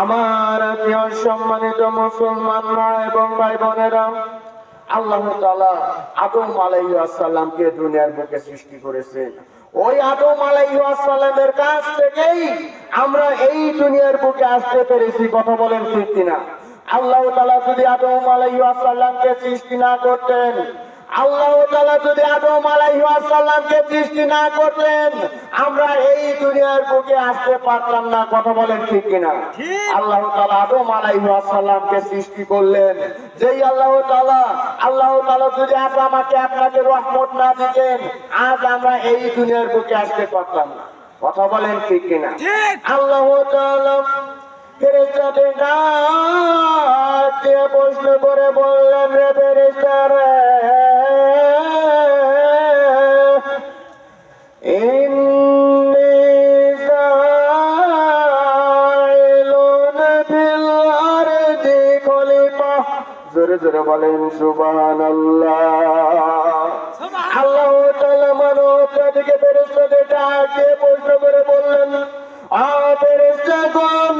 আমার প্রিয় সম্মানিত মুসলমান মা এবং ভাই বোনেরা, আল্লাহ তাআলা আদম আলাইহিস সালামকে দুনিয়ার বুকে সৃষ্টি করেছেন। ওই আদম আলাইহিস সালামের কাছ থেকেই আমরা এই দুনিয়ার বুকে আসতে পেরেছি। কথা বলেন ঠিক কিনা? আল্লাহ তাআলা যদি আদম আলাইহিস সালামকে সৃষ্টি না করতেন, আল্লাহ তাআলা যদি আদম আলাইহিস সালামকে সৃষ্টি না করতেন, আমরা এই দুনিয়ার বুকে আসতে পারতাম না। কথা বলেন ঠিক কিনা? আল্লাহ তাআলা আদম আলাইহিস সালামকে সৃষ্টি করলেন। যেই আল্লাহ তাআলা যদি আজ আমাকে আপনাকে রহমত না দিতেন, আজ আমরা এই দুনিয়ার বুকে আসতে পারতাম না। কথা বলেন ঠিক কিনা? আল্লাহ তাআলা ফেরেশতাদের ডাক দিয়ে প্রশ্ন করে বললেন, রে ফেরেশতারা, জোরে জোরে বলেন সুবহানাল্লাহ। আল্লাহ তাআলা মানব জাতিকে ফেরেশতাদের ডাক দিয়ে প্রশ্ন করে বললেন, ফেরেশতাগণ,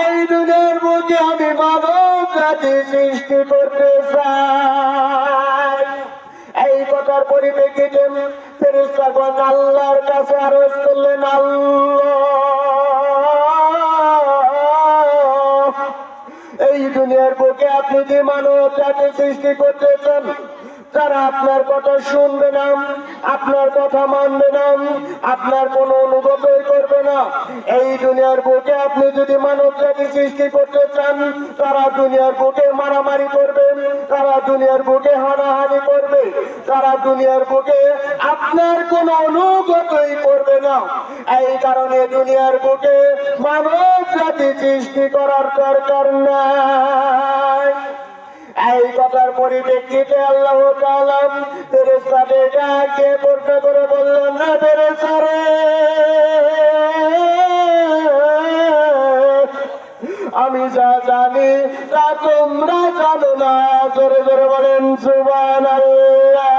এই দুনিয়ার বুকে আমি মানব জাতি সৃষ্টি করতে চাই। এই কথার পরিপ্রেক্ষিতে ফেরেশতাগণ আল্লাহর কাছে আরজ করলেন, আল্লাহ, এই দুনিয়ার বুকে আপনি যে মানব জাতি সৃষ্টি করতে চান, যারা আপনার কথা শুনবে না, আপনার কথা মানবে না, আপনার কোনো অনুগতই করবে না, এই দুনিয়ার বুকে আপনি যদি মানব জাতি সৃষ্টি করতে চান, তারা দুনিয়ার বুকে মারামারি করবে, তারা দুনিয়ার বুকে হানাহানি করবে, তারা দুনিয়ার বুকে আপনার কোনো অনুগতই করবে না। এই কারণে দুনিয়ার বুকে মানব জাতি সৃষ্টি করার দরকার নাই। এই কথার পরিপ্রেক্ষিতে আল্লাহ তাআলা ফেরেশতাদের ডাক দিয়ে প্রশ্ন করে বললেন, না ফেরেশতারা, আমি যা জানি তা তোমরা জানো না। জোরে জোরে বলেন সুবহানাল্লাহ।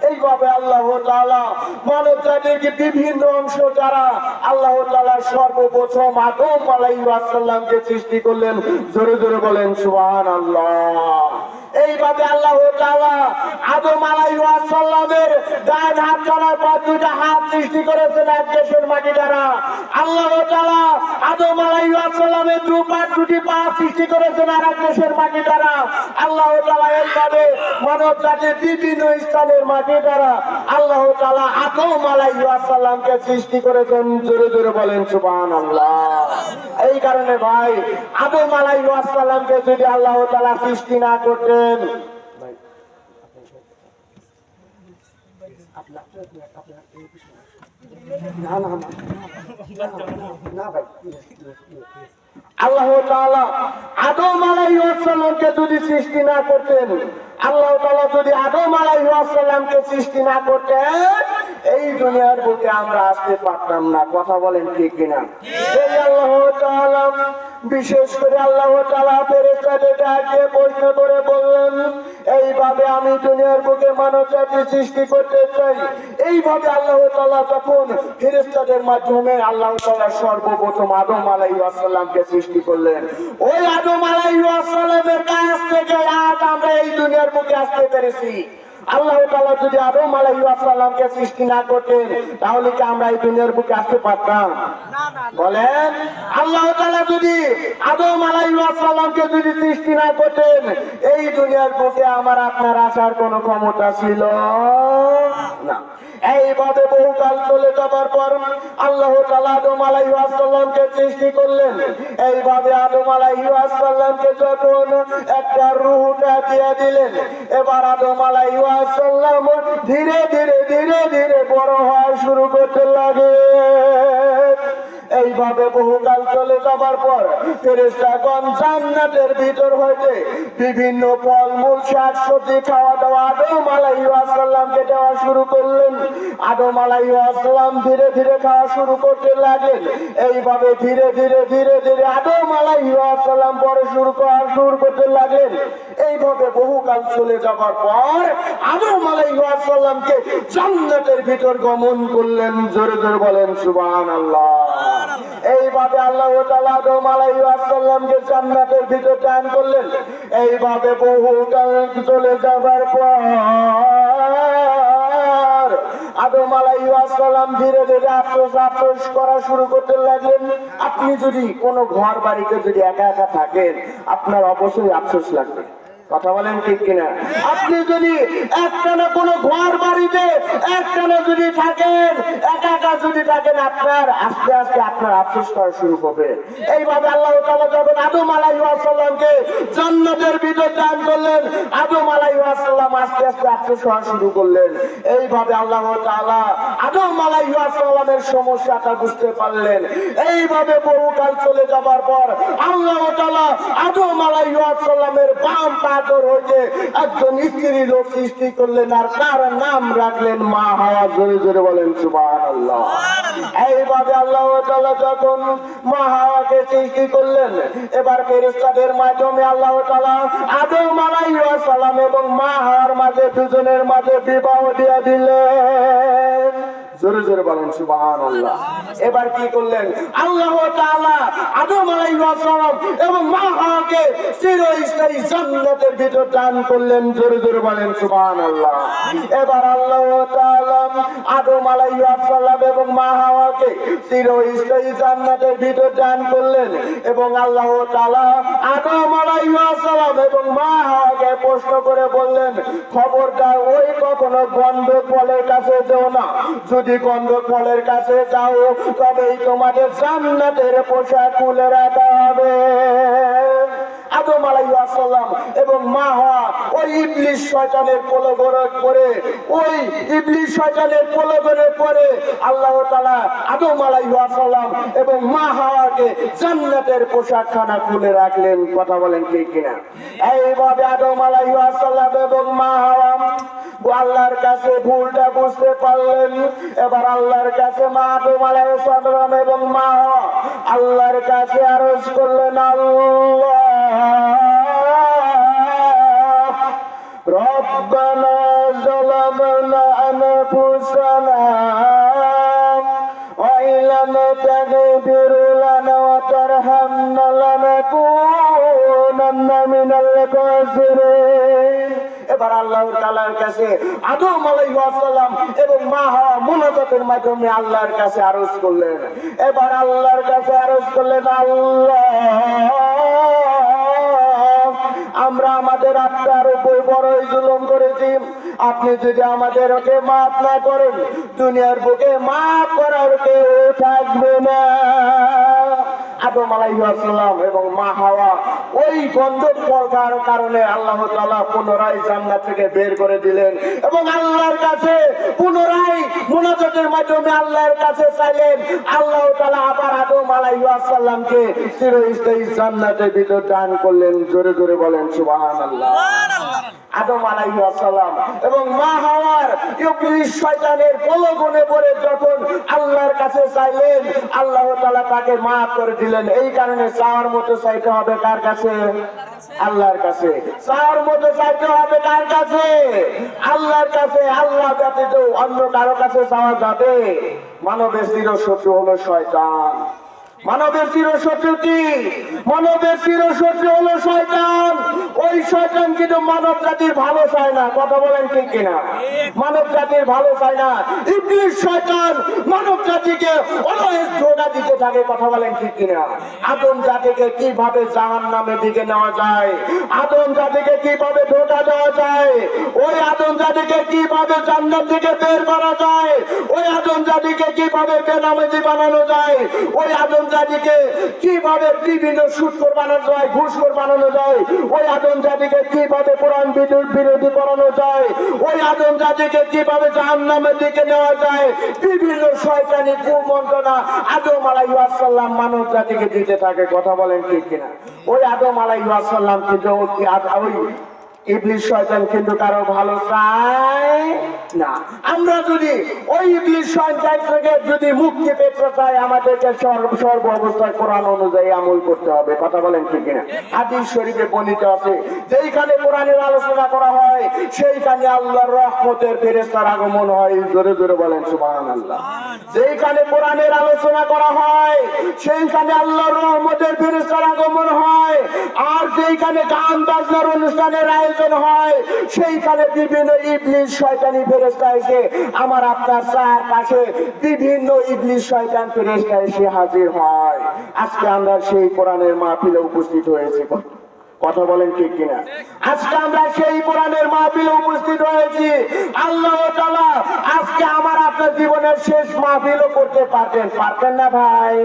এইভাবে আল্লাহ তাআলা মানব জাতির বিভিন্ন অংশ যারা আল্লাহ তাআলা সর্বপ্রথম আদম আলাইহিস সালামকে সৃষ্টি করলেন। জোরে জোরে বলেন সুবহানাল্লাহ। এইভাবে আল্লাহ তাআলা আদম আলাইহিস সালামের ডান হাত ছাড়া পা দুটা হাত সৃষ্টি করেছেন এক দেশের মাটি দ্বারা। আল্লাহ তাআলা আদম আলাইহিস সালামের দুটি পা সৃষ্টি করেছেন আর এক দেশের মাটি দ্বারা। আল্লাহ তাআলা এইভাবে মানব জাতির বিভিন্ন স্থানের মাটি দ্বারা আল্লাহ তাআলা আদম আলাইহিস সালামকে সৃষ্টি করেছেন। জোরে জোরে বলেন সুবহানাল্লাহ। এই কারণে ভাই, আদম আলাইহিস সালামকে যদি আল্লাহ তাআলা সৃষ্টি না করতেন, আল্লাহ তাআলা আদম আলাইহিস সালামকে যদি সৃষ্টি না করতেন, আল্লাহ তাআলা যদি আদম আলাইহিস সালামকে সৃষ্টি না করতেন, এই দুনিয়ার বুকে আমরা আসতে পারতাম না। কথা বলেন ঠিক কিনা? এই আল্লাহ তাআলা বিশেষ করে আল্লাহ তাআলা ফেরেশতাদের ডাক দিয়ে প্রশ্ন করে বললেন, এইভাবে আমি দুনিয়ার বুকে মানব জাতি সৃষ্টি করতে চাই। এইভাবে আল্লাহ তাআলা যখন ফেরেশতাদের মাধ্যমে আল্লাহ তাআলা সর্বপ্রথম আদম আলাইহিস সালামকে সৃষ্টি করলেন, ওই আদম আলাইহিস সালামের কাছ থেকে আজ আমরা এই দুনিয়ার বুকে আসতে পেরেছি। আল্লাহ তাআলা যদি আদম আলাইহিস সালামকে সৃষ্টি না করতেন, তাহলে কি আমরা এই দুনিয়ার বুকে আসতে পারতাম? বলেন, আল্লাহ তাআলা যদি আদম আলাইহিস সালামকে যদি সৃষ্টি না করতেন, এই দুনিয়ার বুকে আমার আপনার আসার কোনো ক্ষমতা ছিল না। এইভাবে বহুকাল চলে যাবার পর আল্লাহ তাআলা আদম আলাইহিস সালামকে সৃষ্টি করলেন। এইভাবে আদম আলাইহিস সালামকে যখন একটা রূহটা দিয়ে দিলেন, এবার আদম আলাইহিস সালাম ধীরে ধীরে ধীরে ধীরে বড় হওয়া শুরু করতে লাগে। এইভাবে বহুকাল চলে যাবার পর ফেরেশতাগণ জান্নাতের ভিতর হইতে বিভিন্ন ফলমূল শাকসবজি খাওয়া দাওয়া আদম আলাইহিস সালামকে দেওয়া শুরু করলেন। আদম আলাইহিস সালাম ধীরে ধীরে খাওয়া শুরু করতে লাগলেন। এইভাবে ধীরে ধীরে ধীরে ধীরে আদম আলাইহিস সালাম বড় শুরু করতে লাগলেন। এইভাবে বহুকাল চলে যাবার পর আদম আলাইহিস সালামকে জান্নাতের ভিতর গমন করলেন। জোরে জোরে বলেন সুবহানাল্লাহ। এইভাবে আল্লাহ তাআলা আদম আলাইহিস সালামকে জান্নাতের ভিতর দান করলেন। এইভাবে বহুকাল চলে যাবার পর আদম আলাইহিস সালাম ধীরে ধীরে আফসোস করা শুরু করতে লাগলেন। আপনি যদি কোনো ঘর বাড়িতে যদি একা একা থাকেন, আপনার অবশ্যই আফসোস লাগবে। কথা বলেন ঠিক কিনা? আপনি যদি একটানা কোনো ঘর বাড়িতে একটানা যদি থাকেন, একা একা যদি থাকেন, আপনার আস্তে আস্তে আপনার আফসোস করা শুরু হবে। এইভাবে আল্লাহ তাআলা যখন আদম আলাইহিস সালামকে জান্নাতের ভিতর দান করলেন, আদম আলাইহিস সালাম আস্তে আস্তে আফসোস করা শুরু করলেন। এইভাবে আল্লাহ তাআলা আদম আলাইহিস সালামের সমস্যাটা বুঝতে পারলেন। এইভাবে বহুকাল চলে যাবার পর আল্লাহ তাআলা আদম আলাইহিস সালামের বাম পাথর হইতে একজন স্ত্রী লোক সৃষ্টি করলেন, আর তার নাম রাখলেন মা হাওয়া। জোরে জোরে বলেন সুবহানাল্লাহ। এইভাবে আল্লাহ তাআলা যখন মা হাওয়াকে সৃষ্টি করলেন, এবার ফেরেশতাদের মাধ্যমে আল্লাহ তাআলা আদম আলাইহিস সালাম এবং মা হাওয়ার মাঝে দুজনের মাঝে বিবাহ দিয়ে দিলেন। জোরে জোরে বলেন সুবহানাল্লাহ। এবার কি করলেন আল্লাহ তাআলা আদম আলাইহিস সালাম এবং মা হাওয়াকে চিরস্থায়ী জান্নাতের ভিতর দান করলেন। জোরে জোরে বলেন সুবহানাল্লাহ। এবার আল্লাহ তাআলা আদম আলাইহিস সালাম এবং মা হাওয়াকে চিরস্থায়ী জান্নাতের ভিতর দান করলেন এবং আল্লাহ তাআলা আদম আলাইহিস সালাম এবং মা হাওয়াকে প্রশ্ন করে বললেন, খবরদার ওই কখনো গন্ধক ফলের কাছে যেও না। যদি গন্ধক ফলের কাছে যাও তবেই তোমাদের জান্নাতের পোশাক খুলে রাখা হবে। আদম আলাইহিস সালাম এবং মা হাওয়া ওই ইবলিস শয়তানের প্রলোভনে পড়ে আল্লাহ তাআলা আদম আলাইহিস সালাম এবং মা হাওয়াকে জান্নাতের পোশাকখানা খুলে রাখলেন। কথা বলেন ঠিক কিনা? এইভাবে আদম আলাইহিস সালাম এবং মা হাওয়া আল্লাহর কাছে ভুলটা বুঝতে পারলেন। এবার আল্লাহর কাছে মা আদম আলাইহিস সালাম এবং মা হাওয়া আল্লাহর কাছে আরজ করলেন, আল্লাহ রব্বানা যালামনা আনফুসানা ওয়া ইল্লাম তাগফির লানা ওয়া তারহামনা লানাকুনান্না মিনাল খাসিরিন। এবার আল্লাহ তাআলার কাছে আদম আলাইহিস সালাম এবং মা হাওয়া মুনাজাতের মাধ্যমে আল্লাহর কাছে আরজ করলেন। এবার আল্লাহর কাছে আরজ করলেন, আল্লাহ আমরা আমাদের আত্মার উপর বড়ই জুলুম করেছি। আপনি যদি আমাদেরকে মাফ না করেন, দুনিয়ার বুকে মাফ করার কেউ থাকবে না। আদম আলাইহিস সালাম এবং মা হাওয়া ওই গন্ধক ফলের কারণে আল্লাহ তাআলা পুনরায় জান্নাত থেকে বের করে দিলেন এবং আল্লাহর কাছে পুনরায় মুনাজাতের মাধ্যমে আল্লাহর কাছে চাইলেন। আল্লাহ তাআলা আবার আদম আলাইহিস সালামকে চিরস্থায়ী জান্নাতের ভিতর দান করলেন। জোরে জোরে বলেন সুবহানাল্লাহ। আদম আলাইহিস সালাম এবং মা হাওয়ার ইবলিস শয়তানের প্রলোভনে পড়ে যখন আল্লাহর কাছে চাইলেন, আল্লাহ তাআলা তাকে মাফ করে দিলেন। এই কারণে চাওয়ার মতো চাইতে হবে কার কাছে? আল্লাহর কাছে। চাওয়ার মতো চাইতে হবে কার কাছে? আল্লাহর কাছে। আল্লাহ ব্যতীত অন্য কারো কাছে চাওয়া যাবে? মানবের চিরশত্রু হলো শয়তান। মানবের চিরশত্রু কি? মানবের চিরশত্রু হলো শয়তান। ওই শয়তান কিন্তু মানব জাতির ভালো চায় না। কথা বলেন ঠিক কিনা? মানব জাতির ভালো চায় না। ইবলিস শয়তান মানব জাতিকে অলওয়েজ ধোঁকা দিতে থাকে। কথা বলেন ঠিক কিনা? আদম জাতিকে কিভাবে জাহান্নামের দিকে নেওয়া যায়, আদম জাতিকে কিভাবে ধোঁকা দেওয়া যায়, ওই আদম জাতিকে কিভাবে জান্নাত থেকে বের করা যায়, ওই আদম জাতিকে কিভাবে বেনামাজি বানানো যায়, ওই আদম জাতিকে কিভাবে বিভিন্ন সুদখোর বানানো যায়, ঘুষখোর বানানো যায়, ওই আদম জাতিকে কিভাবে কোরআন বিরোধী করানো যায়, ওই আদম জাতিকে কিভাবে জাহান্নামের দিকে নেওয়া যায়, বিভিন্ন শয়তানি কুমন্ত্রণা আদম আলাইহিস সালাম মানব জাতিকে দিতে থাকে। কথা বলেন ঠিক কিনা? ওই আদম আলাইহিস সালাম কিন্তু ওই ইবলিস শয়তান কিন্তু কারো ভালো চায় না। আমরা যদি ওই ইবলিস শয়তান থেকে যদি মুক্তি পেতে চাই, আমাদেরকে সর্ব অবস্থায় কোরআন অনুযায়ী আমল করতে হবে। কথা বলেন ঠিক কিনা? হাদিস শরীফে বর্ণিত আছে, যেইখানে কোরআনের আলোচনা করা হয় সেইখানে আল্লাহর রহমতের ফেরেশতার আগমন হয়। জোরে জোরে বলেন সুবহানাল্লাহ। যেইখানে কোরআনের আলোচনা করা হয় সেইখানে আল্লাহর রহমতের ফেরেশতার আগমন হয়। আর যেইখানে গান বাজনার অনুষ্ঠানের আয়োজন হয় সেইখানে বিভিন্ন ইবলিস শয়তানি ফেরেশতা এসে আমার আপনার চার পাশে বিভিন্ন ইবলিস শয়তান ফেরেশতা এসে হাজির হয়। আজকে আমরা সেই কোরআনের মাহফিলে উপস্থিত হয়েছি। কথা বলেন ঠিক কিনা? আজকে আমরা সেই কোরআনের মাহফিলে উপস্থিত হয়েছি। আল্লাহ তাআলা আজকে আমার আপনার জীবনের শেষ মাহফিলও করতে পারতেন না ভাই?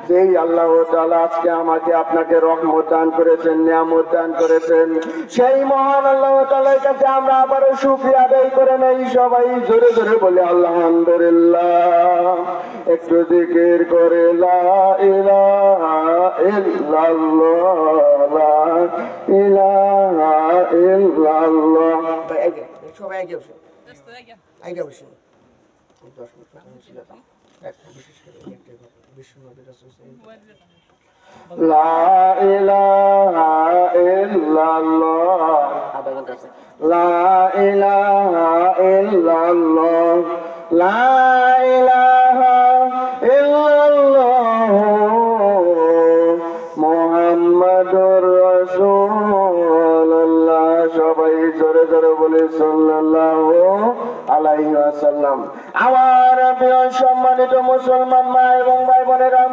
যেই আল্লাহ তাআলা আজকে আমাকে আপনাকে রহমত দান করেছেন, নিয়ামত দান করেছেন, সেই মহান আল্লাহ তাআলার কাছে আমরা আবারও শুকরিয়া আদায় করে নেই। সবাই জোরে জোরে বলে আলহামদুলিল্লাহ। একটু জিকির করে লা ইলাহা ইল্লাল্লাহ, ইলাহা ইল্লাল্লাহ। সবাই আগে বসে, আগে বসে। 10 মিনিট কথা ছিল তো, একটা বিশেষ করে বিশ্বনবী রাসূল লা ইলাহা ইল্লাল্লাহ, লা ইলাহা ইল্লাল্লাহ, লা ইলাহা ইল্লাল্লাহ মুহাম্মাদুর রাসূলুল্লাহ। সবাই জোরে জোরে বলে সাল্লাল্লাহু আলাইহি ওয়াসাল্লাম। আমার প্রিয় সম্মানিত মুসলমান মা এবং ভাই বোনেরা,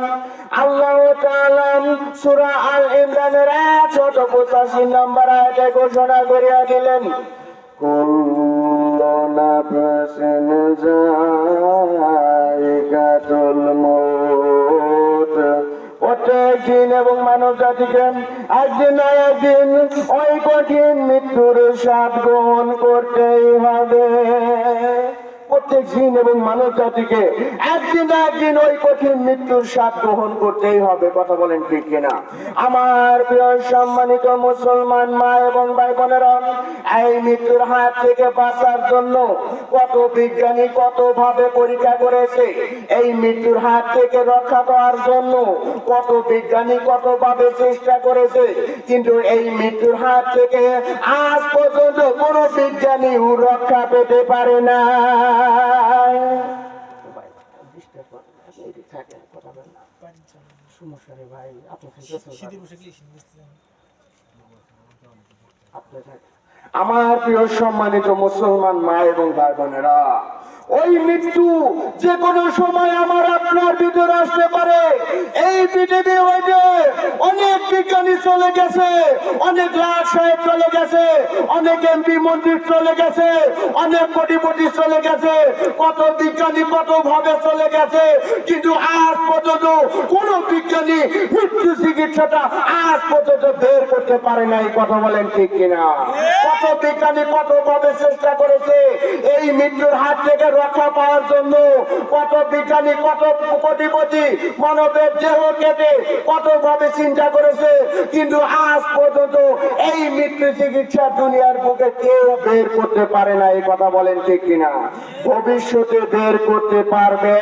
আল্লাহ তাআলা সূরা আল ইমরানের 185 নম্বর আয়াতে ঘোষণা করিয়া দিলেন, কুল্লু নাফসিন যায়িকাতুল মউত। প্রত্যেক জিন এবং মানব জাতিকে একদিন না একদিন ওই কঠিন মৃত্যুর স্বাদ গ্রহণ করতেই হবে। প্রত্যেক জিন এবং মানব জাতিকে একদিন না একদিন ওই কঠিন মৃত্যুর স্বাদ গ্রহণ করতেই হবে। কথা বলেন ঠিক কিনা? আমার প্রিয় সম্মানিত মুসলমান মা এবং ভাই বোনেরা, এই মৃত্যুর হাত থেকে বাঁচার জন্য কত বিজ্ঞানী কত ভাবে পরীক্ষা করেছে। এই মৃত্যুর হাত থেকে রক্ষা করার জন্য কত বিজ্ঞানী কত ভাবে চেষ্টা করেছে, কিন্তু এই মৃত্যুর হাত থেকে আজ পর্যন্ত কোনো বিজ্ঞানী রক্ষা পেতে পারে না। আমার প্রিয় সম্মানিত মুসলমান মা এবং ভাই বোনেরা, ওই মৃত্যু যে কোনো সময় আমার আপনার ভিতরে আসতে পারে। এই পৃথিবী হইতে অনেক বিজ্ঞানী চলে গেছে, অনেক লাট সাহেব চলে গেছে, অনেক এমপি মন্ত্রী চলে গেছে, অনেক কোটিপতি চলে গেছে, কত বিজ্ঞানী কত ভাবে চলে গেছে, কিন্তু আজ পর্যন্ত কোন বিজ্ঞানী মৃত্যু চিকিৎসাটা আজ পর্যন্ত বের করতে পারে নাই। কথা বলেন ঠিক কিনা? কত বিজ্ঞানী কত ভাবে চেষ্টা করেছে এই মৃত্যুর হাত থেকে রক্ষা পাওয়ার জন্য, কত বিজ্ঞানী কত কোটিপতি মানবের দেহ কেটে কত ভাবে চিন্তা করেছে, কিন্তু আজ পর্যন্ত এই মৃত্যু চিকিৎসা দুনিয়ার বুকে কেউ বের করতে পারে না। এই কথা বলেন ঠিক কিনা? ভবিষ্যতে বের করতে পারবে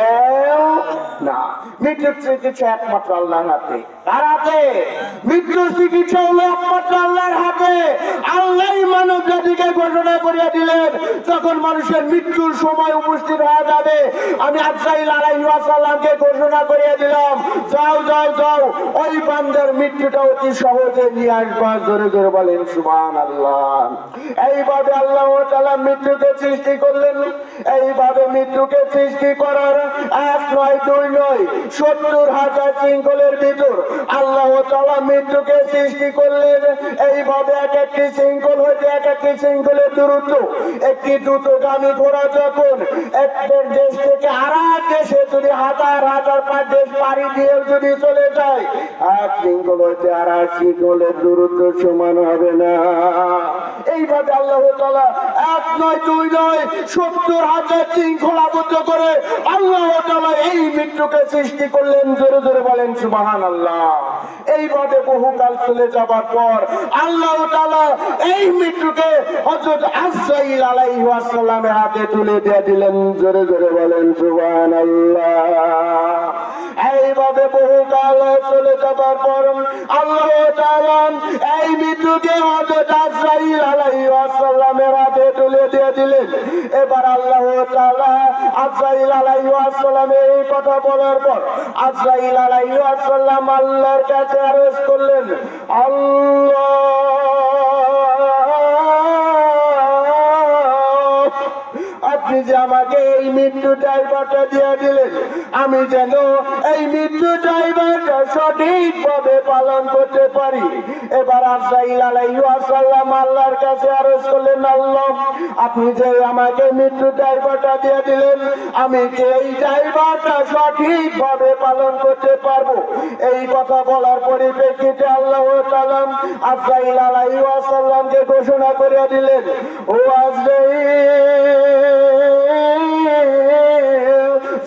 না। মৃত্যুর চিকিৎসা একমাত্র আল্লাহর হাতে। কার হাতে? মৃত্যুর চিকিৎসা হলো একমাত্র আল্লাহর হাতে। আল্লাহ মানব জাতিকে ঘোষণা করিয়া দিলেন, যখন মানুষের মৃত্যুর সময় উপস্থিত হয়ে যাবে, আমি আজরাইল আলাইহিস সালামকে ঘোষণা করিয়া দিলাম, যাও যাও যাও ওই ওই বান্দার মৃত্যুটা অতি সহজে নিয়ে আসবা। জোরে জোরে বলেন সুবহানাল্লাহ। এইভাবে আল্লাহ তাআলা মৃত্যুকে সৃষ্টি করলেন। এইভাবে মৃত্যুকে সৃষ্টি করার 1 নয় 2 নয় 70,000 শৃঙ্খলের ভিতর আল্লাহ তাআলা মৃত্যুকে সৃষ্টি করলেন। এইভাবে এক একটি শৃঙ্খল হইতে এক একটি শৃঙ্খলের দূরত্ব, একটি দ্রুতগামী ঘোড়া যখন একটা দেশ থেকে আর এক দেশে যদি হাজার হাজার দেশ পাড়ি দিয়ে যদি চলে যায়, এক শৃঙ্খল হইতে আর এক শৃঙ্খলের দূরত্ব সমান হবে না। এইভাবে আল্লাহ তাআলা 1 নয় 2 নয় 70,000 শৃঙ্খল আবদ্ধ করে আল্লাহ তাআলা এই মৃত্যুকে সৃষ্টি করলেন। জোরে জোরে বলেন সুবহানাল্লাহ। এইভাবে বহুকাল চলে যাবার পর আল্লাহ তাআলা এই মৃত্যুকে হযরত আজরাইল আলাইহিস সালামের হাতে তুলে দিয়ে দিলেন। জোরে জোরে বলেন সুবহানাল্লাহ। এইভাবে বহুকাল চলে যাবার পর আল্লাহ তাআলা এই মৃত্যুকে হযরত আজরাইল আলাইহিস সালামের হাতে তুলে দিয়ে দিলেন। এবার আল্লাহ তাআলা আজরাইল আলাইহিস সালামের এই কথা বলার পর আজরাইল আলাইহিস সালাম আল্লাহর কাছে আরজ করলেন, আল্লাহ আপনি যে আমাকে এই মৃত্যু ড্রাইভারটা দিয়ে দিলেন, আমি যেন এই মৃত্যু ড্রাইভারটা সঠিকভাবে পালন করতে পারি। এবার আজরাইল আলাইহিস সালাম আল্লাহর কাছে আরজ করলেন, আল্লাহ আপনি যে আমাকে মৃত্যু ড্রাইভারটা দিয়ে দিলেন, আমি কি এই ড্রাইভারটা সঠিকভাবে পালন করতে পারবো? এই কথা বলার পরিপ্রেক্ষিতে আল্লাহ তাআলা আজরাইল আলাইহিস সালামকে ঘোষণা করে দিলেন, ও আজরাইল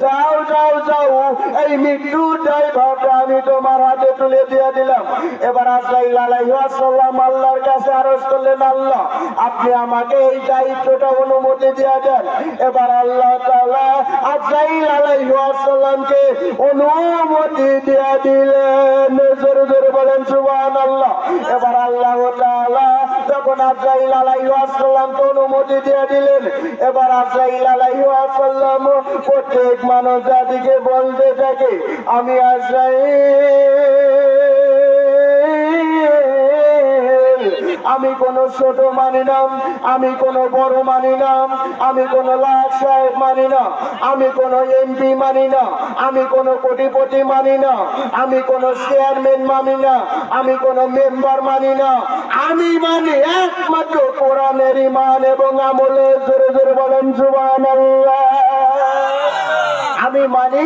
যাও যাও যাও, এই মৃত্যু ড্রাইভারটা আমি তোমার হাতে তুলে দিয়ে দিলাম। এবার আজরাইল আলাইহিস সালাম আল্লাহর কাছে আরজ করলেন, আল্লাহ আপনি আমাকে এই দায়িত্বটা অনুমতি দিয়ে দেন। এবার আল্লাহ তাআলা আজরাইল আলাইহিস সালামকে অনুমতি দিয়ে দিলেন। জোরে জোরে বলেন সুবহানাল্লাহ। এবার আল্লাহ তাআলা যখন আজরাইল আলাইহিস সালামকে অনুমতি দিয়ে দিলেন, এবার আজরাইল আলাইহিস সালাম প্রত্যেক মানব জাতিকে বলতে থাকে, আমি আজরাইল, আমি কোন ছোট মানি না, আমি কোন বড় মানি না, আমি কোন লাট সাহেব মানি না, আমি কোন এমপি মানি না, আমি কোন কোটিপতি মানি না, আমি কোন চেয়ারম্যান মানি না, আমি কোন মেম্বার মানি না, আমি মানি একমাত্র কোরআনের ঈমান এবং আমলে। জোরে জোরে বলেন সুবহানাল্লাহ। আমি মানি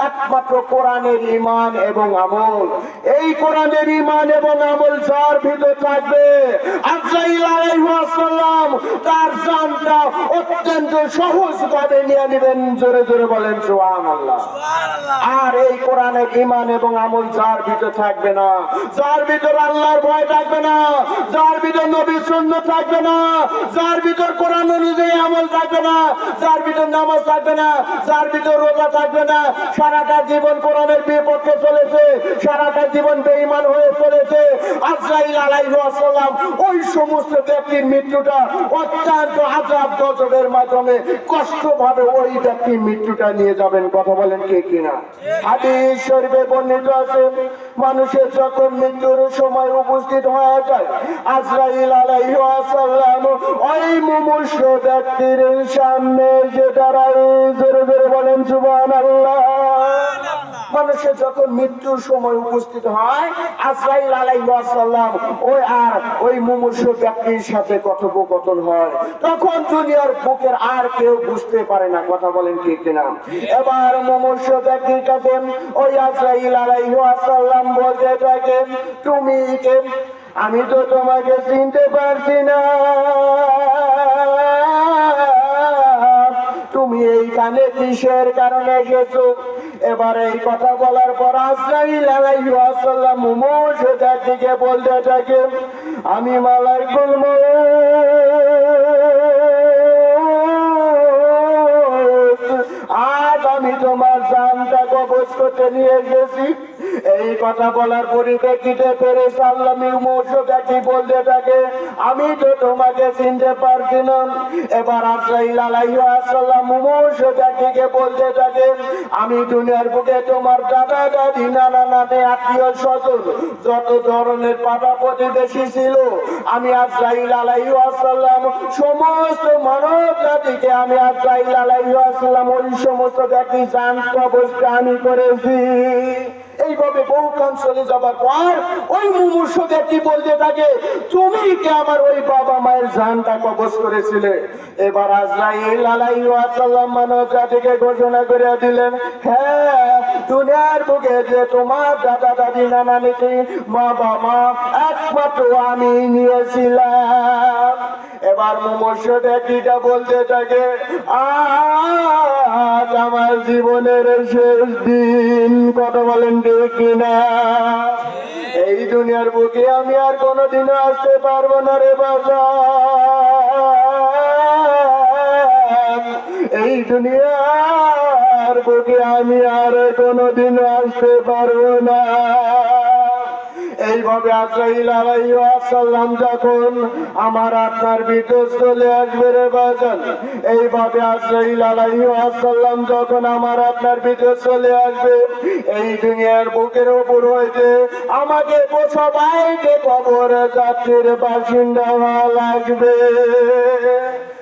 একমাত্র কোরআনের ঈমান এবং আমল। এই কোরআনের ঈমান এবং আমল যার ভিতর থাকবে, আজরাইল আলাইহিস সালাম তার জানটা অত্যন্ত সহজভাবে নিয়ে নেবেন। জোরে জোরে বলেন সুবহানাল্লাহ। আর এই কোরআনের ঈমান এবং আমল যার ভিতর থাকবে না, যার ভিতর আল্লাহর ভয় থাকবে না, যার ভিতর নবীর সুন্নাত থাকবে না, যার ভিতর কোরআন অনুযায়ী আমল থাকবে না, যার ভিতর নামাজ থাকবে না, যার ভিতর রোজা থাকবে না, সারাটা জীবন কোরআনের বিপক্ষে চলেছে, সারাটা জীবন বেঈমান হয়ে চলেছে, আজরাইল আলাইহিস সালাম ওই সমস্ত ব্যক্তির মৃত্যুটা অত্যন্ত আযাব গজবের মাধ্যমে কষ্টভাবে ওই ব্যক্তির মৃত্যুটা নিয়ে যাবেন। কথা বলেন কে কিনা? হাদিস শরীফে বর্ণিত আছে, মানুষের যখন মৃত্যুর সময় উপস্থিত হয়ে যায়, আজরাইল আলাইহিস সালাম ওই মুমূর্ষ ব্যক্তির সামনে যে দাঁড়ায়। জোরে জোরে বলেন সুবহানাল্লাহ। মানুষের যখন মৃত্যুর সময় উপস্থিত হয়, আজরাইল আলাইহিস সালাম ওই মুমূর্ষ ব্যক্তির সাথে কথোপকথন হয়। তখন দুনিয়ার বুকের আর কেউ বুঝতে পারে না। কথা বলেন ঠিক কিনা? এবার মুমূর্ষ ব্যক্তির কাছে ওই আজরাইল আলাইহিস সালাম বলতে থাকে, তুমি কে? আমি তো তোমাকে চিনতে পারছি না, তুমি এইখানে কিসের কারণে এসেছো? এবার এই কথা বলার পর আজরাইল আলাইহিস সালাম মুমূর্ষতার দিকে বলতে থাকে, আমি মালাকুল মউত, আজ আমি তোমার জানটা কবজ কবজ করতে নিয়ে গেছি। এই কথা বলার পরিপ্রেক্ষিতে ফেরেশতা আল্লাহ মুমূর্ষুকে বলতে থাকে, আমি তো তোমাকে চিনতে পারছি না। এবার আজরাইল আলাইহিস সালাম মুমূর্ষুকে বলতে থাকে, আমি দুনিয়ার বুকে তোমার দাদা দাদি নানা নানি আত্মীয় স্বজন যত ধরনের পাড়া প্রতিবেশী ছিল, আমি আজরাইল আলাইহিস সালাম সমস্ত মানব জাতিকে আমি আজরাইল আলাইহিস সালাম ওই সমস্ত ব্যক্তি জান কবজটা আমি করেছি। এইভাবে বহুকাল চলে যাবার পর ওই মুমূর্ষু ব্যক্তি বলতে থাকে, তুমি কি আমার ওই বাবা মায়ের জানটা কবজ করেছিলে? এবার আজরাইল আলাইহিস সালাম মানব জাতিকে ঘোষণা করে দিলেন, হ্যাঁ, দুনিয়ার বুকে যে তোমার দাদা দাদি নানা নানি মা বাবা একমাত্র আমি নিয়েছিলাম। এবার মুমূর্ষু ব্যক্তিটা বলতে থাকে, আজ আমার জীবনের শেষ দিন। কথা বলেন ঠিক কিনা? এই দুনিয়ার বুকে আমি আর কোনোদিনও আসতে পারবো না রে বাজার। এই দুনিয়ার বুকে আমি আর কোনোদিনও আসতে পারবো না। এইভাবে আজরাইল আলাইহিস সালাম যখন আমার আপনার ভিতর চলে আসবে রে বাজান, এইভাবে আজরাইল আলাইহিস সালাম যখন আমার আপনার ভিতর চলে আসবে, এই দুনিয়ার বুকের উপর হইতে আমাকে সবাইকে কবর যাত্রীর বাসিন্দা হওয়া লাগবে।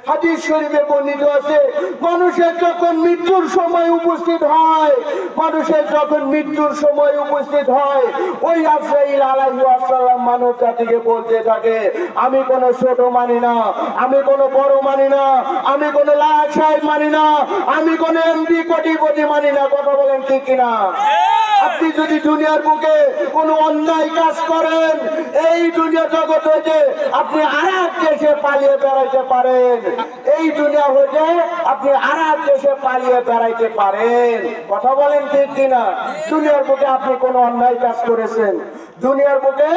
হাদিস শরীফে বর্ণিত আছে, মানুষের যখন মৃত্যুর সময় উপস্থিত হয়, মানুষের যখন মৃত্যুর সময় উপস্থিত হয়, ওই আজরাইল আলাইহিস সালাম মানব জাতিকে বলতে থাকে, আমি কোনো ছোট মানি না, আমি কোনো বড় মানি না, আমি কোনো লাট সাহেব মানি না, আমি কোনো এমপি কোটিপতি মানি না। কথা বলেন ঠিক কিনা? আপনি যদি দুনিয়ার বুকে কোনো অন্যায় কাজ করেন, এই দুনিয়া জগৎ হইতে আপনি আরেক দেশে পালিয়ে বেড়াইতে পারেন, এই দুনিয়া হইতে আপনি আরেক দেশে পালিয়ে বেড়াইতে পারেন। কথা বলেন ঠিক কিনা? দুনিয়ার বুকে আপনি কোনো অন্যায় কাজ করেছেন, দুনিয়ার বুকে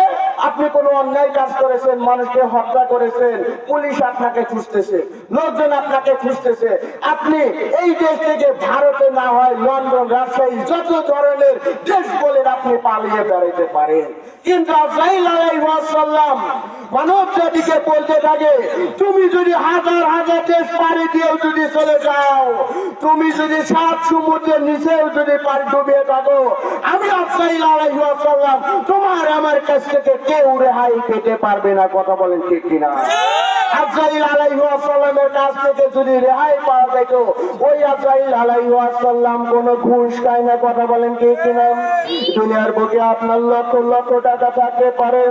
আপনি কোনো অন্যায় কাজ করেছেন, মানুষকে হত্যা করেছেন, পুলিশ আপনাকে খুঁজতেছে, লোকজন আপনাকে খুঁজতেছে, আপনি এই দেশ থেকে ভারতে না হয় লন্ডন রাজশাহী যত ধরনের দেশ বলে আপনি পালিয়ে বেড়াইতে পারেন। কিন্তু আজরাইল আলাইহিস সালাম মানব জাতিকে বলতে থাকে, তুমি যদি হাজার হাজার দেশ পাড়ি দিয়েও যদি চলে যাও, তুমি যদি 7 সমুদ্রের নিচেও যদি পাড়ি ডুবিয়ে থাকো, আমি আজরাইল আলাইহিস সালাম তোমার আমার কাছ থেকে কেউ রেহাই পেতে পারবে না। কথা বলেন ঠিক কিনা? আজরাইল আলাইহিস সালামের কাছ থেকে যদি রেহাই পাওয়া যেত, ওই আজরাইল আলাইহিস সালাম কোনো ঘুষ খায় না। কথা বলেন ঠিক কিনা? দুনিয়ার বুকে আপনার লক্ষ লক্ষ টাকা থাকতে পারে,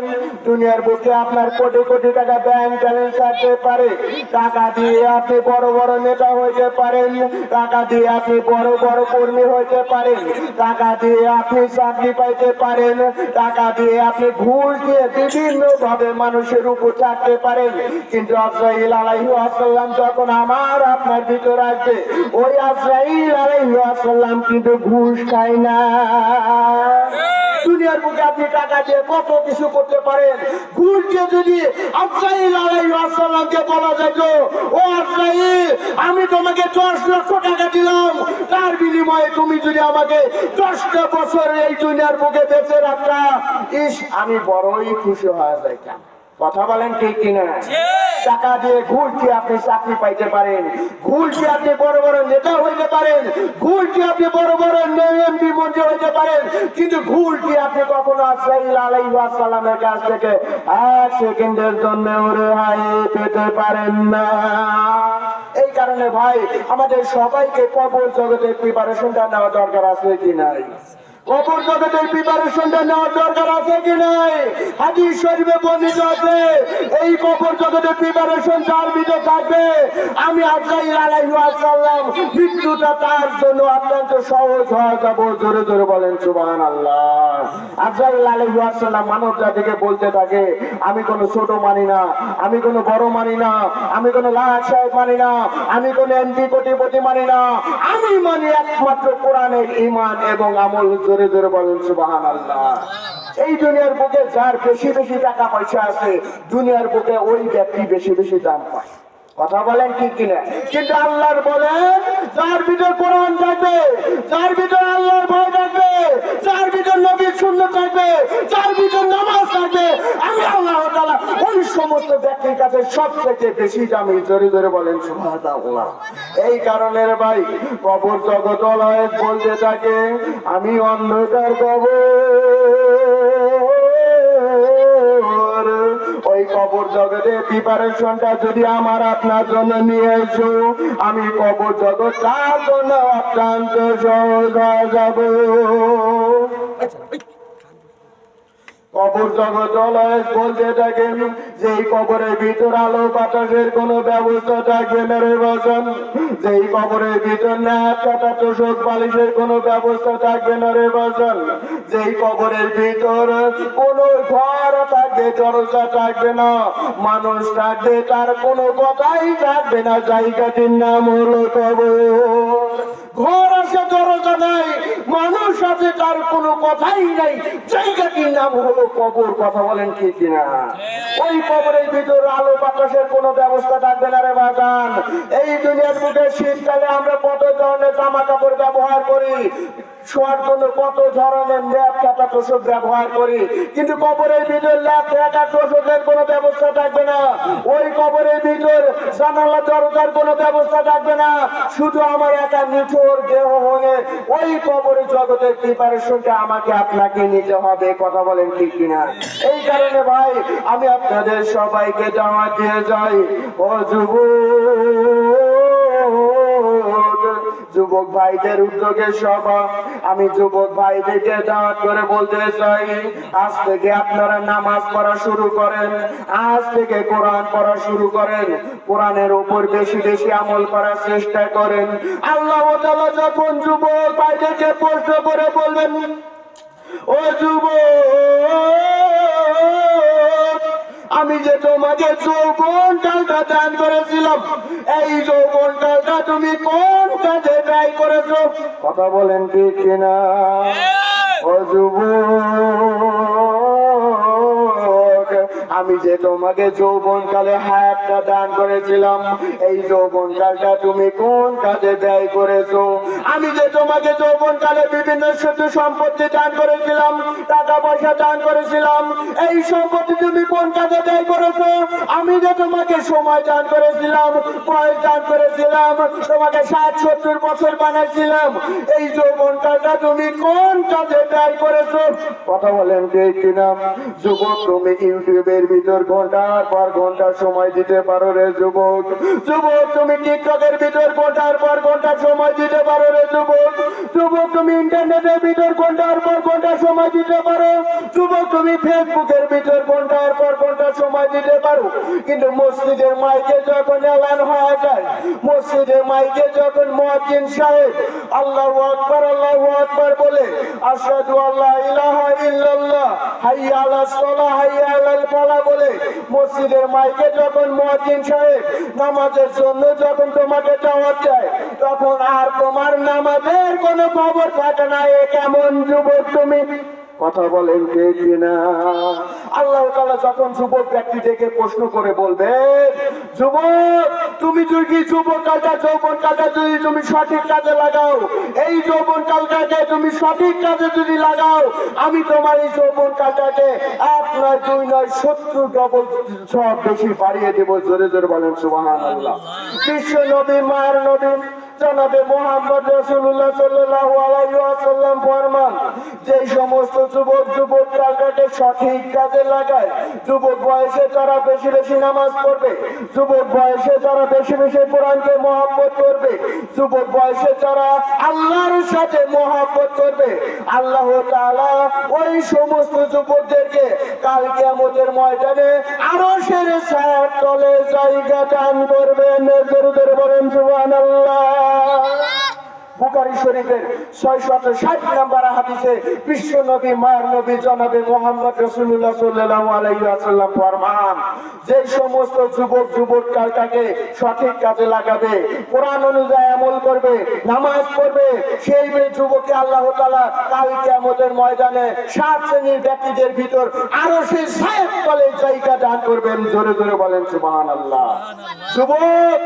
দুনিয়ার বুকে আপনার কোটি কোটি টাকা ব্যাংক ব্যালেন্স থাকতে পারে, টাকা দিয়ে আপনি বড় বড় নেতা হইতে পারেন, টাকা দিয়ে আপনি বড় বড় কর্মী হইতে পারেন, টাকা দিয়ে আপনি চাকরি পাইতে পারেন, টাকা দিয়ে আপনি ঘুষ দিয়ে বিভিন্ন ভাবে মানুষের উপর থাকতে পারেন। কিন্তু আজরাইল আলাইহিস সালাম যখন আমার আপনার ভিতর আসবে, ওই আজরাইল আলাইহিস সালাম কিন্তু ঘুষ খায় না। দুনিয়ার বুকে আপনি টাকা দিয়ে কত কিছু করতে পারেন, ঘুষ দিয়ে যদি আজরাইল আলাইহিস সালামকে বলা যেত, ও আজরাইল, আমি তোমাকে 10 লক্ষ টাকা দিলাম, তার বিনিময়ে তুমি যদি আমাকে 10টা বছর এই দুনিয়ার বুকে বেঁচে রাখতা, ইস, আমি বড়ই খুশি হয়ে যাইতাম। কথা বলেন ঠিক কিনা? টাকা দিয়ে ঘুষ দিয়ে আপনি চাকরি পাইতে পারেন, ঘুষ দিয়ে আপনি বড় বড় নেতা হইতে পারেন, ঘুষ দিয়ে আপনি বড় বড় এমপি মন্ত্রী হইতে পারেন, কিন্তু ঘুষ দিয়ে আপনি কখনো আজরাইল আলাইহিস সালামের কাছ থেকে 1 সেকেন্ডের জন্য রেহাই পেতে পারেন না। এই কারণে ভাই, আমাদের সবাইকে কবর জগতের প্রিপারেশনটা নেওয়া দরকার আছে কি নাই? কবর জগতের প্রিপারেশনটা নেওয়ার দরকার আছে কি নাই? হাদিস শরীফে বর্ণিত আছে, এই কবর জগতের প্রিপারেশন যার ভিতরে থাকবে, আমি আজরাইল আলাইহিস সালাম মৃত্যুটা তার জন্য অত্যন্ত সহজ হয়ে যাব। জোরে জোরে বলেন সুবহানাল্লাহ। আজরাইল আলাইহিস সালাম মানব জাতিকে বলতে থাকে, আমি কোনো ছোট মানি না, আমি কোনো বড় মানি না, আমি কোনো লাট সাহেব মানি না, আমি কোনো এমপি কোটিপতি মানি না, আমি মানি একমাত্র কোরআনের ঈমান এবং আমল। জোরে জোরে বলেন সুবহানাল্লাহ। এই দুনিয়ার বুকে যার বেশি বেশি টাকা পয়সা আছে, দুনিয়ার বুকে ওই ব্যক্তি বেশি বেশি দাম পায়। কথা বলেন ঠিক কিনা? কিন্তু আল্লাহর বলেন যার ভিতর কোরআন থাকবে, যার ভিতর আল্লাহর ভয় থাকবে, যার ভিতর নবীর সুন্নাত থাকবে, যার ভিতর নামাজ থাকবে, আমি আল্লাহ তাআলা ওই সমস্ত ব্যক্তির কাছে সবথেকে বেশি দামি। জোরে জোরে বলেন সুবহানাল্লাহ। এই কারণে ভাই কবর জগৎ বলতে থাকে আমি অন্ধকার কবর। ওই কবর জগতের প্রিপারেশনটা যদি আমার আপনার জন্য নিয়ে এসো, আমি কবর জগৎ তার জন্য অত্যন্ত সহজ হয়ে যাব। কবর জগৎ বলতে থাকেন যে এই কবরের ভিতর আলো বাতাসের কোনো ব্যবস্থা থাকবে না রে বাজান, যে এই কবরের ভিতর ন্যাপ কাটা তোষক বালিশের কোনো ব্যবস্থা থাকবে না রে বাজান, যে এই কবরের ভিতর কোনো ঘর থাকবে, দরজা থাকবে না, মানুষ থাকবে, তার কোনো কথাই থাকবে না। জায়গাটির নাম হলো কবর। ঘর আছে, দরজা নাই, মানুষ আছে, তার কোনো কথাই নাই, জায়গাটির নাম হলো কবর। কথা বলেন ঠিক কিনা? ওই কবরের ভিতর আলো বাতাসের কোনো ব্যবস্থা থাকবে না রে বাগান। এই দুনিয়ার বুকে শীতকালে আমরা কত ধরনের জামা কাপড় ব্যবহার করি, শোয়ার জন্য কত ধরনের ল্যাপ কাটা তোষক ব্যবহার করি, কিন্তু কবরের ভিতর ল্যাপ কাটা তোষকের কোনো ব্যবস্থা থাকবে না। ওই কবরের ভিতর জানালা দরজার কোনো ব্যবস্থা থাকবে না। শুধু আমার একা নিঠুর দেহ হলে ওই কবরের জগতের প্রিপারেশনটা আমাকে আপনাকে নিতে হবে। কথা বলেন ঠিক কিনা? এই কারণে ভাই আমি আপনাদের সবাইকে দাওয়াত দিয়ে যাই, ও যুবক ভাইদের উদ্যোগের সভা, আমি যুবক ভাইদেরকে দাওয়াত করে বলতে চাই, আজ থেকে আপনারা নামাজ পড়া শুরু করেন, আজ থেকে কোরআন পড়া শুরু করেন, কোরআনের উপর বেশি বেশি আমল করার চেষ্টা করেন। আল্লাহ তাআলা যখন যুবক ভাইদেরকে প্রশ্ন করে বলবেন, ও যুবক, আমি যে তোমাকে যৌবন কালটা দান করেছিলাম, এই যৌবন কালটা তুমি কোন কাজে ব্যয় করেছো? কথা বলেন ঠিক কিনা? ও যুবক, আমি যে তোমাকে যৌবন কালে হায়াতটা দান করেছিলাম, এই যৌবন কালটা তুমি কোন কাজে ব্যয় করেছো? আমি যে তোমাকে যৌবন কালে বিভিন্ন সুযোগ সম্পত্তি দান করেছিলাম, টাকা পয়সা দান করেছিলাম, এই সম্পত্তি তুমি কোন কাজে ব্যয় করেছো? আমি যে তোমাকে সময় দান করেছিলাম, বয়স দান করেছিলাম, তোমাকে 60-70 বছর বানাইছিলাম, এই যৌবন কালটা তুমি কোন কাজে ব্যয় করেছো? কথা বলেন ঠিক কিনা? যুবক, তুমি ইউটিউবের ভিতর ঘন্টার পর ঘন্টা সময় দিতে পারো রে যুবক। যুবক, তুমি টিকটকের ভিতর ঘন্টার পর ঘন্টা সময় দিতে পারো রে যুবক। যুবক, তুমি ইন্টারনেটের ভিতর ঘন্টার পর ঘন্টা সময় দিতে পারো। যুবক, তুমি ফেসবুকের ভিতর ঘন্টার পর ঘন্টা সময় দিতে পারো, কিন্তু মসজিদের মাইকে যখন এলান হয়ে যায়, মসজিদের মাইকে যখন মুয়াজ্জিন সাহেব আল্লাহু আকবার বলে, আশহাদু আল্লা ইলাহা ইল্লাল্লাহ, হাইয়া আলাস সালাহ, হাইয়া আলাল ফালাহ বলে, মসজিদের মাইকে যখন মুয়াজ্জিন সাহেব নামাজের জন্য যখন তোমাকে দাওয়াত দেয়, তখন আর তোমার নামাজের কোনো খবর থাকে না। এ কেমন যুবক তুমি? কথা বলেন ঠিক কিনা? আল্লাহ তাআলা যখন যুবক ব্যক্তিদেরকে প্রশ্ন করে বলবে, যুবক, তুমি যদি যুবক কালটা যৌবন কালটা যদি তুমি সঠিক কাজে লাগাও, এই যৌবন কালটাকে তুমি সঠিক কাজে যদি লাগাও, আমি তোমার এই যৌবন কালটাকে 1 নয় 2 নয় 70 ডবল সব বেশি বাড়িয়ে দেব। জোরে জোরে বলেন সুবহানাল্লাহ। বিশ্ব নবী, মায়ের নবী জনাবে মুহাম্মদ রাসূলুল্লাহ সাল্লাল্লাহু আলাইহি ওয়াসাল্লাম ফরমান, যে সমস্ত যুবক কালটাকে সঠিক কাজে লাগায়, যুবক বয়সে যারা বেশি বেশি নামাজ পড়বে, যুবক বয়সে যারা বেশি বেশি কোরআনকে মহব্বত করবে, যুবক বয়সে যারা আল্লাহর সাথে মহব্বত করবে, আল্লাহ তাআলা ওই সমস্ত যুবকদেরকে কাল কিয়ামতের ময়দানে আরশের ছায়ার তলে জায়গা দান করবেন। জোরে জোরে বলেন সুবহানাল্লাহ। বুখারী শরীফের 660 নম্বর হাদিসে বিশ্ব নবী মায়ের নবী জনাবে মুহাম্মদ রাসূলুল্লাহ সাল্লাল্লাহু আলাইহি ওয়াসাল্লাম ফরমান, যে সমস্ত যুবক যুবতীকে সঠিক কাজে লাগাবে, কোরআন অনুযায়ী আমল করবে, নামাজ পড়বে, সেই যুবককে আল্লাহ তাআলা কাল কিয়ামতের ময়দানে 7 শ্রেণীর ব্যক্তিদের ভিতর আরো সেই ছায়ার তলে জায়গা দান করবেন। জোরে জোরে বলেন সুবহানাল্লাহ। যুবক,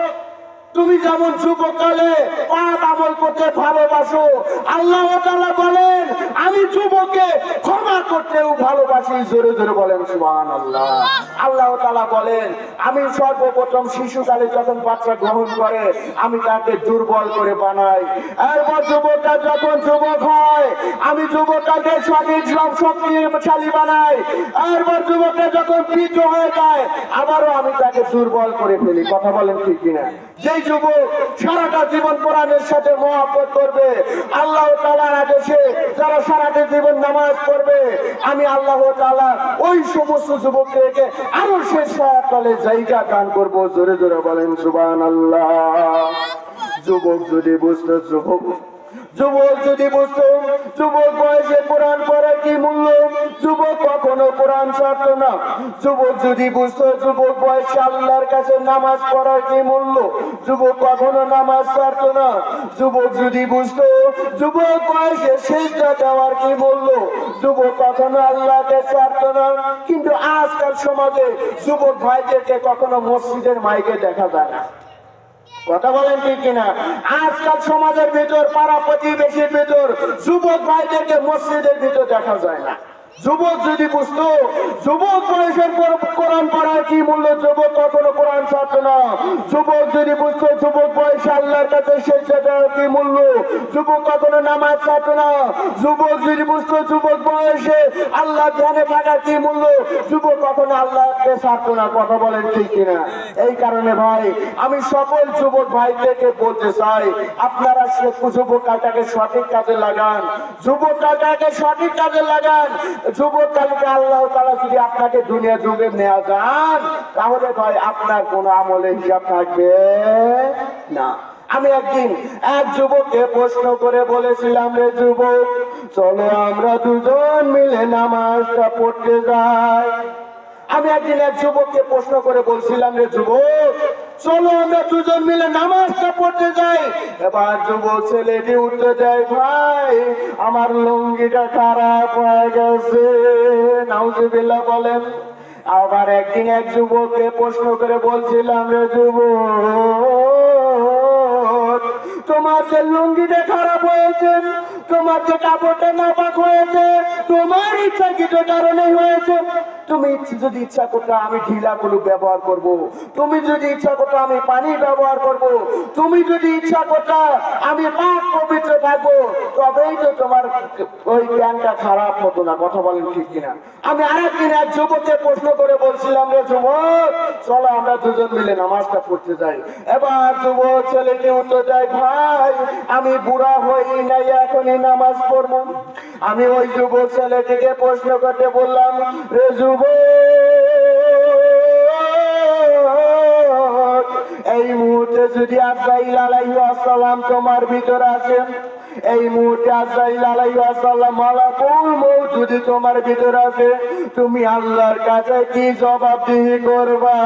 তুমি যেমন যুবককালে পাপ আমল করতে ভালোবাসো, আল্লাহ তাআলা বলেন আমি যুবককে ক্ষমা করতেও ভালোবাসি। জোরে জোরে বলেন সুবহানাল্লাহ। আল্লাহ তাআলা বলেন আমি সর্বপ্রথম শিশুকালে যখন বাচ্চা গ্রহণ করে আমি তাকে দুর্বল করে বানাই, এরপর যুবকটা যখন যুবক হয় আমি যুবকটাকে সঠিক সব শক্তিশালী বানাই, এরপর যুবকটা যখন বৃদ্ধ হয়ে যায় আবারও আমি তাকে দুর্বল করে ফেলি। কথা বলেন ঠিক কিনা? যেই যুবক সারাটা জীবন কোরআনের সাথে মহব্বত করবে, আল্লাহ তাআলার আদেশে যারা সারাটা জীবন নামাজ পড়বে, আমি আল্লাহ তাআলা ওই সমস্ত যুবকদেরকে আরো শেষ ছায়ার তলে জায়গা দান করব। জোরে জোরে বলেন সুবহানাল্লাহ। যুবক যদি বুঝতো, যুবক যদি বুঝতো যুবক বয়সে কোরআন পড়ার কি মূল্য, যুবক কখনো কোরআন ছাড়তো না। যুবক যদি বুঝতো যুবক বয়সে আল্লাহর কাছে নামাজ পড়ার কি মূল্য, যুবক কখনো নামাজ ছাড়তো না। যুবক যদি বুঝতো যুবক বয়সে সিজদা দেওয়ার কি মূল্য, যুবক কখনো আল্লাহকে ছাড়তো না। কিন্তু আজকাল সমাজে যুবক ভাইদেরকে কখনো মসজিদের মাইকে দেখা যায় না। কথা বলেন ঠিক কিনা? আজকাল সমাজের ভিতর, পাড়া প্রতিবেশীর ভিতর যুবক ভাইদেরকে মসজিদের ভিতর দেখা যায় না। যুবক যদি বুঝতো যুবক বয়সের কোরআন পড়ার কি মূল্য, যুবক কখনো কোরআন ছাড়তো না। যুবক যদি বুঝতো যুবক বয়সে আল্লাহর কাছে সিজদা দেওয়ার কি মূল্য, যুবক কখনো নামাজ ছাড়তো না। যুবক যদি বুঝতো যুবক বয়সে আল্লাহ ধ্যানে থাকার কি মূল্য, যুবক কখনো আল্লাহকে ছাড়তো না। কথা বলেন ঠিক কিনা? এই কারণে ভাই আমি সকল যুবক ভাইদেরকে বলতে চাই, আপনারা যুবক কালটাকে সঠিক কাজে লাগান, যুবক কালটাকে সঠিক কাজে লাগান। যুবক কালকে আল্লাহ তাআলা যদি আপনাকে দুনিয়া যুগে নেওয়া যান তাহলে ভাই আপনার কোন আমলের হিসাব থাকবে না। আমি একদিন এক যুবককে প্রশ্ন করে বলেছিলাম, রে যুবক চলো আমরা দুজন মিলে নামাজটা পড়তে যাই। আমি একদিন এক যুবককে প্রশ্ন করে বলছিলাম, রে যুবক চলো আমরা দুজন মিলে নামাজটা পড়তে যাই। এবার যুবক ছেলেটি উঠতে দেয়, ভাই আমার লুঙ্গিটা খারাপ হয়ে গেছে। নাউজুবিল্লাহ বলেন। আবার একদিন এক যুবককে প্রশ্ন করে বলছিলাম, রে যুবক তোমার যে লুঙ্গিটা খারাপ হয়েছে, তোমার যে কাপড়টা নাপাক হয়েছে, তোমার ইচ্ছাকৃত কারণে হয়েছে। তুমি যদি ইচ্ছা করতে আমি ঢিলা কুলুপ ব্যবহার করব, তুমি যদি ইচ্ছা করতে আমি পানি ব্যবহার করব, তুমি যদি ইচ্ছা করতে আমি পাক পবিত্র থাকবো, তবেই তো তোমার ওই প্যান্টটা খারাপ হতো না। কথা বলেন ঠিক কিনা? আমি আরেকদিন এক যুবককে প্রশ্ন করে বলছিলাম, রে যুবক চলো আমরা দুজন মিলে নামাজটা পড়তে যাই। এবার যুবক ছেলেটি উত্তর দেয়, ভাই আমি বুড়া হই নাই, এখনই নামাজ পড়বো। আমি ওই যুবক ছেলেটিকে প্রশ্ন করতে বললাম, রে যুবক এই মুহূর্তে যদি আজরাইল আলাইহিস সালাম তোমার ভিতর আছেন, এই মুহূর্তে আজরাইল আলাইহিস সালাম মালাকুল মউত যদি তোমার ভিতর আছে, তুমি আল্লাহর কাছে কি জবাবদিহি করবা?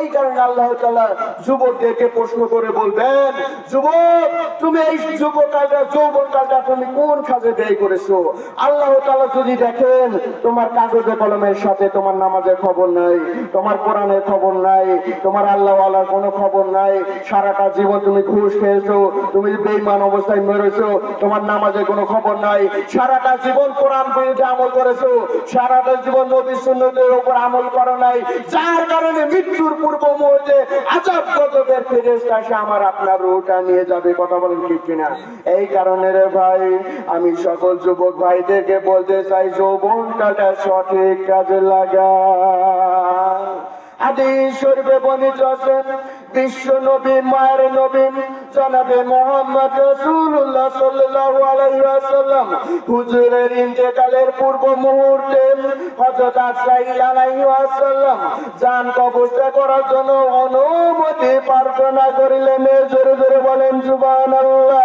এই কারণে আল্লাহ তাআলা যুবকদেরকে প্রশ্ন করে বলবেন, যুবক তুমি এই যুবকালটা যৌবনকালটা তুমি কোন কাজে ব্যয় করেছো? আল্লাহ তাআলা যদি দেখেন তোমার কাগজে কলমের সাথে তোমার নামাজের খবর নাই, তোমার কোরআনের খবর নাই, তোমার আল্লাহ ওয়ালার কোনো খবর নাই, সারাটা জীবন তুমি ঘুষ খেয়েছো, তুমি বেঈমান অবস্থায় মরেছো, তোমার নামাজের কোনো খবর নাই, সারাটা জীবন কোরআন বিরুদ্ধে আমল করেছো, সারাটা জীবন নবী সুন্নতের উপর আমল করো নাই, যার কারণে মৃত্যুর পূর্ব মুহূর্তে আযাব গজবের ফেরেশতা এসে আমার আপনার রূহটা নিয়ে যাবে। কথা বলেন ঠিক কিনা? এই কারণে রে ভাই আমি সকল যুবক ভাইদেরকে বলতে চাই, যৌবনটা সঠিক কাজে লাগা। হাদিস শরীফে বর্ণিত আছে বিশ্ব নবী মায়ের নবী জনাবে মুহাম্মদ রাসূলুল্লাহ সাল্লাল্লাহু আলাইহি ওয়াসাল্লাম হুজুরের ইন্তেকালের পূর্ব মুহূর্তে হযরত আজরাইল আলাইহিস সালাম জান কবজ করার জন্য অনুমতি প্রার্থনা করিলেন। জোরে জোরে বলেন সুবহানাল্লাহ।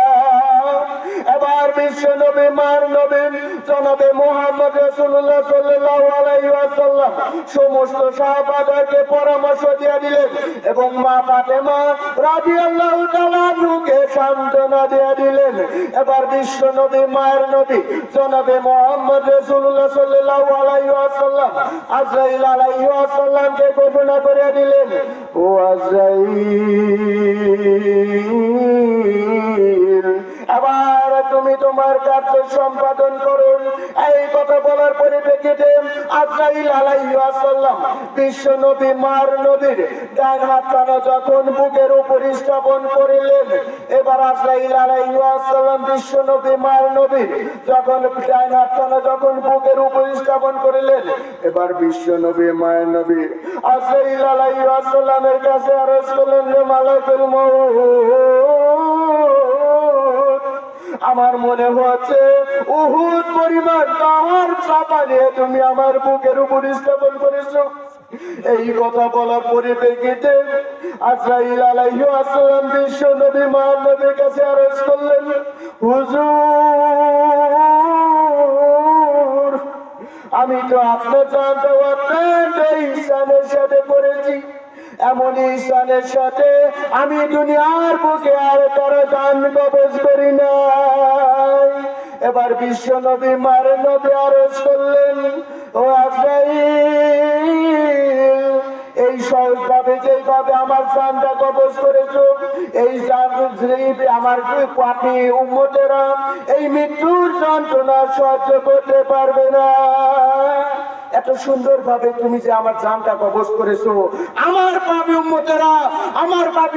এবার বিশ্ব নবী মার নবী জনাবে মুহাম্মদ রাসূলুল্লাহ সাল্লাল্লাহু আলাইহি ওয়াসাল্লাম সমস্ত সাহাবাদেরকে পরামর্শ দিয়ে দিলেন এবং মা ফাতেমা রাদিয়াল্লাহু তাআলা আনহাকে সান্ত্বনা দিয়ে দিলেন। এবার বিশ্ব নবী মায়ের নবী জনাবে মুহাম্মদ রাসূলুল্লাহ সাল্লাল্লাহু আলাইহি ওয়াসাল্লাম আজরাইল আলাইহিস সালামকে ঘোষণা করে দিলেন, ও আজরাইল, এবার তুমি তোমার কার্য সম্পাদন করুন। এই কথা বলার পরিপ্রেক্ষিতে আজরাইল আলাইহিস সালাম বিশ্ব নবী মার নবীর ডান হাতখানা যখন বুকের উপর স্থাপন করিলেন, এবার আজরাইল আলাইহিস সালাম বিশ্ব নবী মার নবীর যখন ডান হাতখানা যখন বুকের উপর স্থাপন করিলেন, এবার বিশ্ব নবী মায়ের নবী আজরাইল আলাইহিস সালামের কাছে আরজ করলেন, যে মালাকুল মউত, আমার মনে হচ্ছে উহুদ পরিমাণ পাহাড় চাপা নিয়ে তুমি আমার বুকের উপর স্থাপন করেছো। এই কথা বলার পরিপ্রেক্ষিতে আজরাইল আলাইহিস সালাম বিশ্ব নবী মায়ের নবীর কাছে আরজ করলেন, হুজুর, আমি তো আপনার জানতে অত্যন্ত ঈশানের সাথে পড়েছি, এমন ঈশানের সাথে আমি দুনিয়ার বুকে আর কারো জান কবজ করি নাই। এবার বিশ্ব নবী মার নবী আরজ করলেন, ও আজরাইল, এই সহজভাবে যেভাবে আমার জানটা কবজ করেছো, এই আমার পাপী উম্মতেরা এই মৃত্যুর যন্ত্রণা সহ্য করতে পারবে না। এত সুন্দর ভাবে তুমি যে আমার জানটা কবজ করেছো, আমার পাপী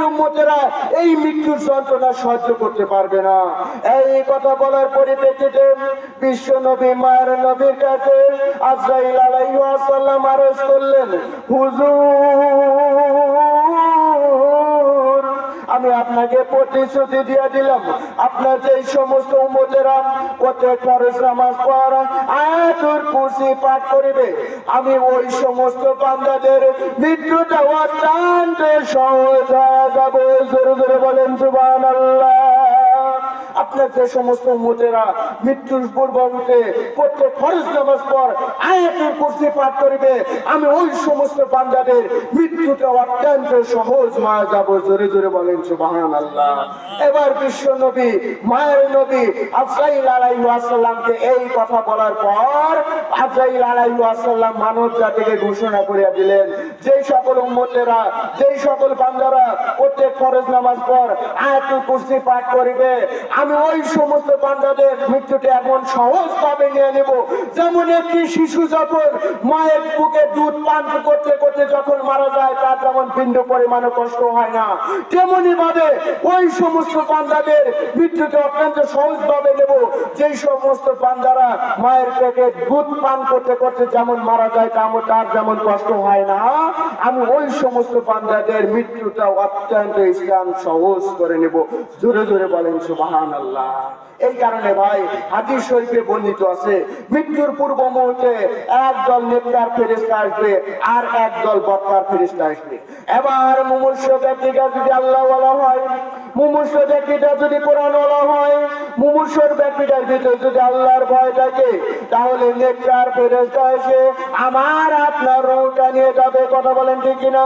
উম্মতেরা এই মৃত্যুর যন্ত্রণা সহ্য করতে পারবে না। এই কথা বলার পরিপ্রেক্ষিতে বিশ্ব নবী মায়ের নবীর কাছে আজরাইল আলাইহিস সালাম আরজ করলেন, হুজুর, আমি আপনাকে প্রতিশ্রুতি দিয়ে দিলাম, আপনার যে সমস্ত উম্মতেরা প্রত্যেক ফরজ নামাজ পড়া আয়াতুল কুরসি পাঠ করিবে, আমি ওই সমস্ত বান্দাদের মৃত্যুটা অত্যন্ত সহজ হয়ে যাবে। জোরে জোরে বলেন সুবহানাল্লাহ। আপনার যে সমস্ত উম্মতেরা মৃত্যুর পূর্ববর্তী প্রত্যেক ফরজ নামাজ পর আয়াতুল কুরসি পাঠ করিবে, আমি ওই সমস্ত বান্দাদের মৃত্যুটা অত্যন্ত সহজ হয়ে যাব। জোরে জোরে বলেন সুবহানাল্লাহ। এবার বিশ্ব নবী মায়ের নবী আজরাইল আলাইহিস সালামকে এই কথা বলার পর আজরাইল আলাইহিস সালাম মানব জাতিকে ঘোষণা করে দিলেন, যেই সকল উম্মতেরা যেই সকল বান্দারা প্রত্যেক ফরজ নামাজ পর আয়াতুল কুরসি পাঠ করিবে, আমি ওই সমস্ত বান্দাদের মৃত্যুটা এমন সহজ ভাবে নিয়ে নেব, যেমন একটি শিশু যখন মায়ের বুকে দুধ পান করতে করতে যখন মারা যায় তার যেমন বিন্দু পরিমাণে কষ্ট হয় না, তেমনি ভাবে ওই সমস্ত বান্দাদের মৃত্যুকে অত্যন্ত সহজ ভাবে নেব, যেই সমস্ত বান্দারা মায়ের পেটে দুধ পান করতে করতে যেমন মারা যায় তার যেমন কষ্ট হয় না, আমি ওই সমস্ত বান্দাদের মৃত্যুটা অত্যন্ত ইসলাম সহজ করে নেব। জোরে জোরে বলেন সুবহানাল্লাহ। এই কারণে ভাই হাদিস শরীফে বর্ণিত আছে, মৃত্যুর পূর্ব মুহূর্তে একদল নেককার ফেরেশতা আসবে আর একদল বদকার ফেরেশতা আসবে। এবার মুমূর্ষু ব্যক্তিটা যদি আল্লাহ ওয়ালা হয়, মুমূর্ষু ব্যক্তিটা যদি কোরআন ওয়ালা হয়, মুমূর্ষুর ব্যক্তিটার ভিতরে যদি আল্লাহর ভয় থাকে, তাহলে নেককার ফেরেশতা এসে আমার আপনার রূহটা নিয়ে যাবে। কথা বলেন ঠিক কিনা?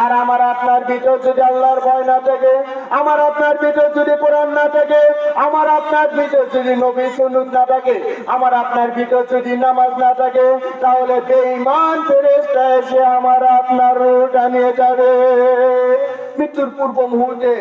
আর আমার আপনার ভিতর যদি আল্লাহর ভয় না থাকে, আমার আপনার ভিতর যদি কোরআন না থাকে, আমার আপনার ভিতর যদি নবী সুন্নাত না থাকে, আমার আপনার ভিতর যদি নামাজ না থাকে, তাহলে বেঈমান ফেরেশতা এসে আমার আপনার রূহটা নিয়ে যাবে। মৃত্যুর পূর্ব মুহূর্তে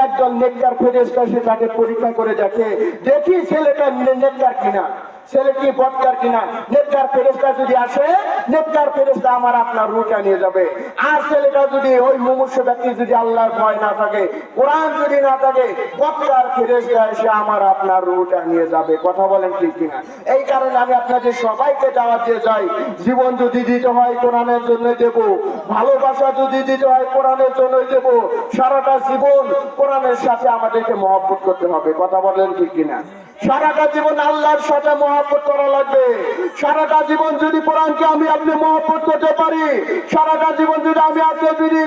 একদল নেককার ফেরেশতা সে তাকে পরীক্ষা করে দেখে, দেখি ছেলেটা নেককার কিনা। ছেলে কি বদকার কিনা, নেককার ফেরেশতা যদি আসে, নেককার ফেরেশতা আমার আপনার রূহটা নিয়ে যাবে। আর ছেলেটা যদি ওই মুমূর্ষু ব্যক্তি যদি আল্লাহর ভয় না থাকে, কোরআন যদি না থাকে, বদকার ফেরেশতা এসে আমার আপনার রূহটা নিয়ে যাবে। কথা বলেন ঠিক কিনা? এই কারণে আমি আপনাদের সবাইকে দাওয়াত দিয়ে যাই, জীবন যদি দিতে হয় কোরআনের জন্য দেব, ভালোবাসা যদি দিতে হয় কোরআনের জন্য দেব। সারাটা জীবন কোরআনের সাথে আমাদেরকে মহব্বত করতে হবে। কথা বলেন ঠিক কিনা? সারাটা জীবন আল্লাহর সাথে মহব্বত করা লাগবে। সারাটা জীবন যদি কোরআনকে আমি আপনি মহব্বত করতে পারি, সারাটা জীবন যদি আমি আপনি যদি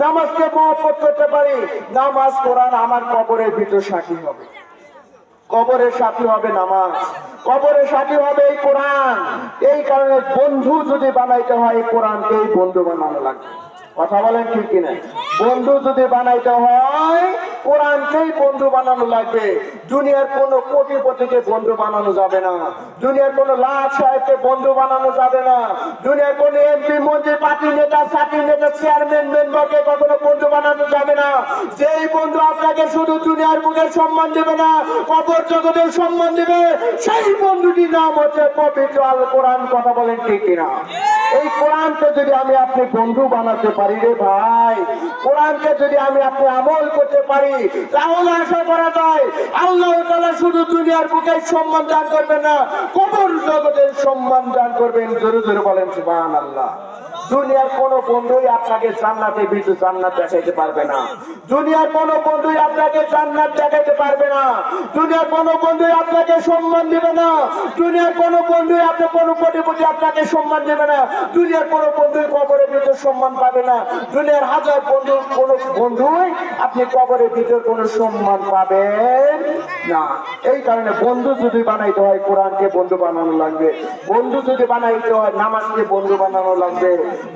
নামাজকে মহব্বত করতে পারি, নামাজ কোরআন আমার কবরের ভিতর সাক্ষী হবে। কবরের সাথী হবে নামাজ, কবরের সাথী হবে এই কোরআন। এই কারণে বন্ধু যদি বানাইতে হয় কোরআনকেই বন্ধু বানানো লাগবে। কথা বলেন ঠিক কিনা? বন্ধু যদি বানাইতে হয় কোরআনকেই বন্ধু বানানো লাগবে। দুনিয়ার কোন কোটিপতিকে বন্ধু বানানো যাবে না, দুনিয়ার কোন লাট সাহেবকে বন্ধু বানানো যাবে না, দুনিয়ার কোন এমপি মন্ত্রী পার্টি নেতা সাথী নেতা চেয়ারম্যান মেম্বারকে কখনো বন্ধু বানানো যাবে না। যেই বন্ধু আপনাকে শুধু দুনিয়ার বুকে সম্মান দেবে না, কবর জগতের সম্মান দেবে, সেই বন্ধুটির নাম হচ্ছে পবিত্র আল কোরআন। কথা বলেন ঠিক কিনা? এই কোরআনকে যদি আমি আপনি বন্ধু বানাতে পারি রে ভাই, কোরআনকে যদি আমি আপনি আমল করতে পারি, তাহলে আশা করা যায় আল্লাহ তাআলা শুধু দুনিয়ার বুকে সম্মান দান করবেন না, কবর জগতের সম্মান দান করবেন। জোরে জোরে বলেন সুবহানাল্লাহ। দুনিয়ার কোন বন্ধুই আপনাকে জান্নাতে বিন্দু জান্নাত দেখাইতে পারবে না, দুনিয়ার কোন বন্ধুই আপনাকে জান্নাত দেখাইতে পারবে না, দুনিয়ার কোন বন্ধুই আপনাকে সম্মান দিবে না, দুনিয়ার কোন বন্ধুই আপনার কোন কোটিপতি আপনাকে সম্মান দেবে না, দুনিয়ার কোন বন্ধুই কবরের ভিতর সম্মান পাবে না, দুনিয়ার হাজার বন্ধুর কোন বন্ধুই আপনি কবরের ভিতর কোন সম্মান পাবেন না। এই কারণে বন্ধু যদি বানাইতে হয় কোরআনকে বন্ধু বানানো লাগবে, বন্ধু যদি বানাইতে হয় নামাজকে বন্ধু বানানো লাগবে,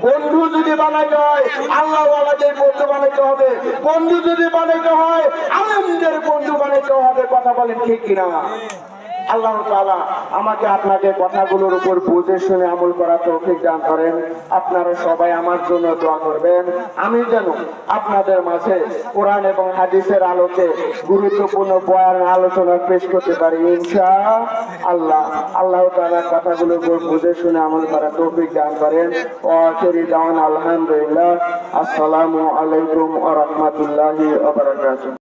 বন্ধু যদি বানাইতে হয় আল্লাহ ওয়ালাদের বন্ধু বানাইতে হবে, বন্ধু যদি বানাইতে হয় আলেমদের বন্ধু বানাইতে হবে। কথা বলেন ঠিক কিনা? আল্লাহ তাআলা আমাকে আপনাকে কথাগুলোর উপর বুঝে শুনে আমল করার তৌফিক দান করেন। আপনারা সবাই আমার জন্য দোয়া করবেন, আমি যেন আপনাদের মাঝে কোরআন এবং হাদিসের আলোকে গুরুত্বপূর্ণ বয়ান আলোচনা পেশ করতে পারি ইনশাআল্লাহ। আল্লাহ তাআলা কথাগুলোর উপর বুঝে শুনে আমল করার তৌফিক দান করেন। ওয়া আখিরু দাওয়ানা আলহামদুলিল্লাহ। আসসালামু আলাইকুম ওয়া রাহমাতুল্লাহি ওয়া বারাকাতুহু।